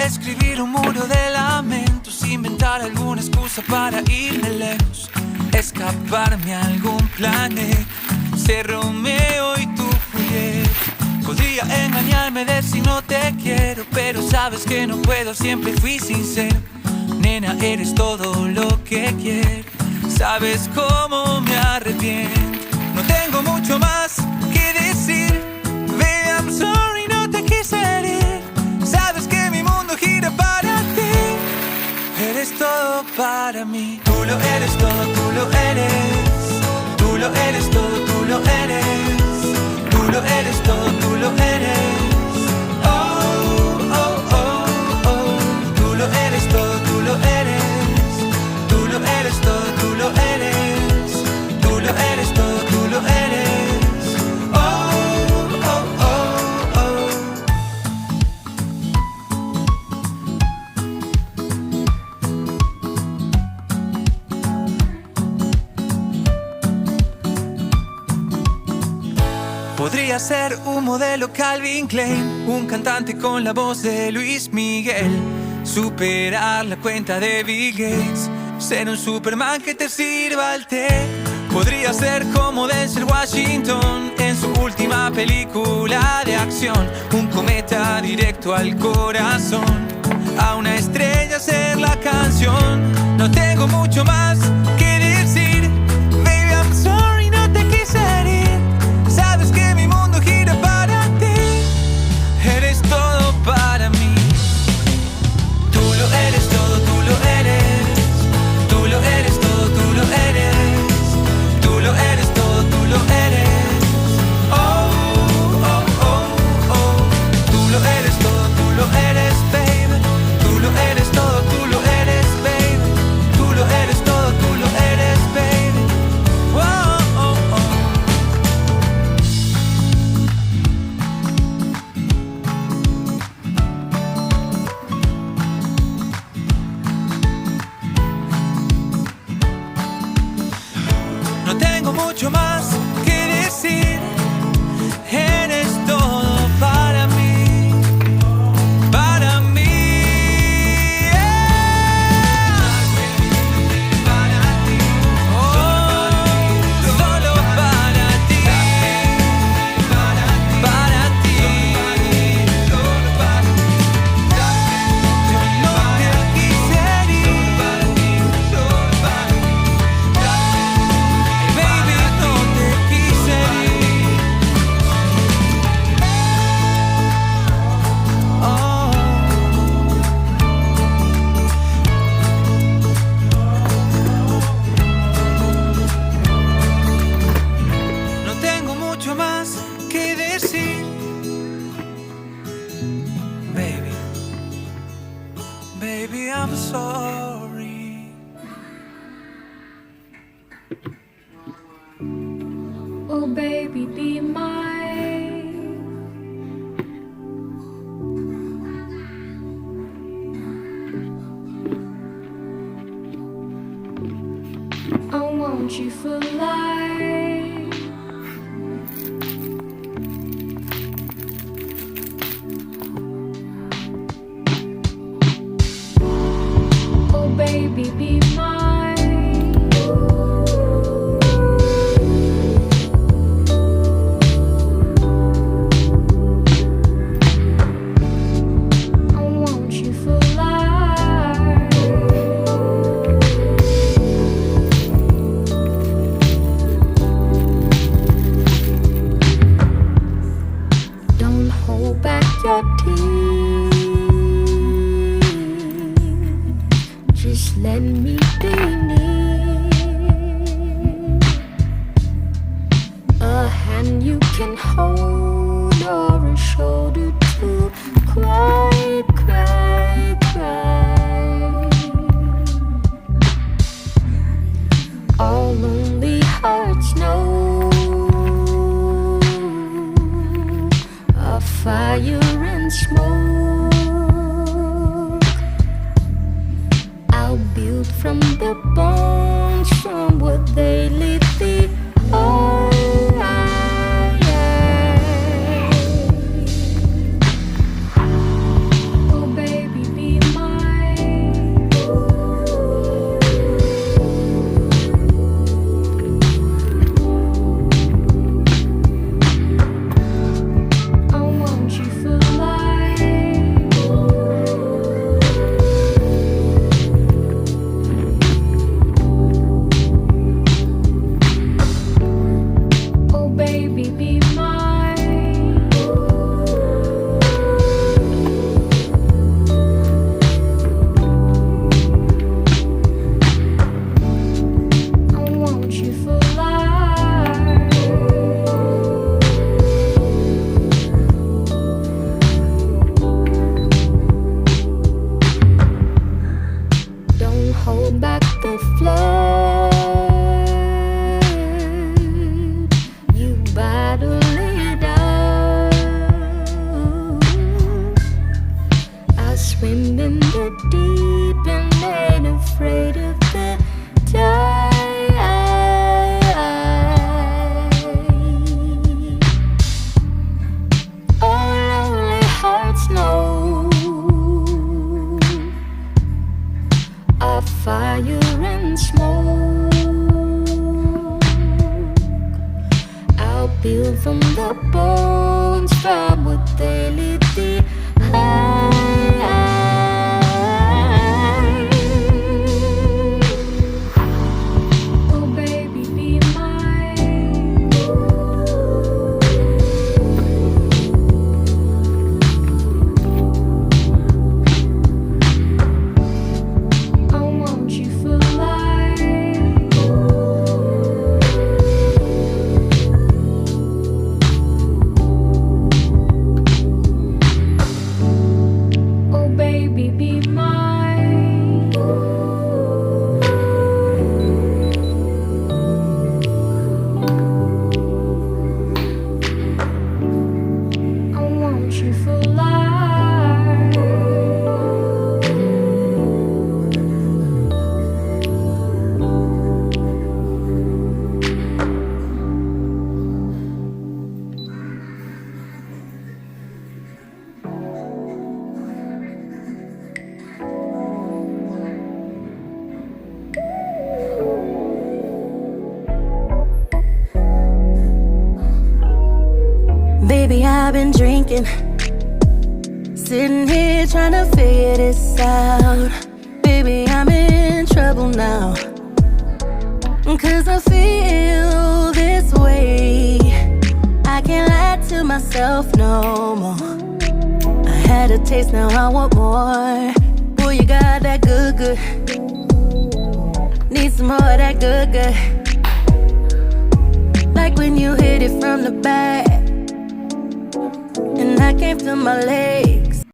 escribir un muro de lamentos, inventar alguna excusa para irme lejos, escaparme a algún planeta, ser Romeo y tú Julieta. Podría engañarme, decir no te quiero, pero sabes que no puedo, siempre fui sincero. Nena, eres todo lo que quiero, sabes cómo me arrepiento. No tengo mucho más que decir, baby, I'm sorry, no te quise herir. Sabes que mi mundo gira para ti, eres todo para mí. Tú lo eres todo, tú lo eres. Tú lo eres todo, tú lo eres. Tú lo eres todo, tú lo eres. Oh, oh, oh, oh. Tú lo eres todo, tú lo eres. Tú lo eres todo, tú lo eres. Tú lo eres todo, tú lo eres. Oh, oh, oh, oh. Podría ser un modelo Calvin Klein, un cantante con la voz de Luis Miguel, superar la cuenta de Bill Gates, ser un Superman que te sirva el té. Podría ser como Denzel Washington en su última película de acción, un cometa directo al corazón, a una estrella ser la canción. No tengo mucho más que decir, baby, I'm sorry, no te quise herir. Sabes que mi mundo gira para ti, eres todo para mí. Tú lo eres todo, tú lo eres. Tú lo eres todo, tú lo eres. Tú lo eres todo, tú lo eres. Oh, oh, oh, oh. Tú lo eres todo, tú lo eres, baby. Tú lo eres todo, tú lo eres, baby. Tú lo eres todo, tú lo eres, baby. Oh, oh, oh. No tengo mucho más que decir, eres todo para mí, para mí. Para ti, solo para ti, para ti, solo para ti. Yo no te quise herir, solo para ti. Baby, no te quise herir. Oh. No tengo mucho más que decir, baby. Baby, I'm sorry. Oh baby, be mine. I want you for life. Oh baby, be mine. I want you for life. Don't hold back your tears. Just let me be near. A hand you can hold or a shoulder to cry, cry, cry. All lonely hearts know a fire and smoke. I'll build from the bones, from what they leave behind. Oh baby, lay it out. I swim in the deep and ain't afraid of the tide. All lonely hearts know of fire and smoke. I'll build from the bones from what they leave behind. Oh baby, be mine. I want you for life. Oh baby, be mine. I want you for life. Baby, I've been drinking, sitting here trying to figure this out. Baby, I'm in trouble now, 'cause I feel this way. I can't lie to myself no more. I had a taste, now I want more. Boy, you got that good, good. Need some more of that good, good. Like when you hit it from the back and I can't feel my legs.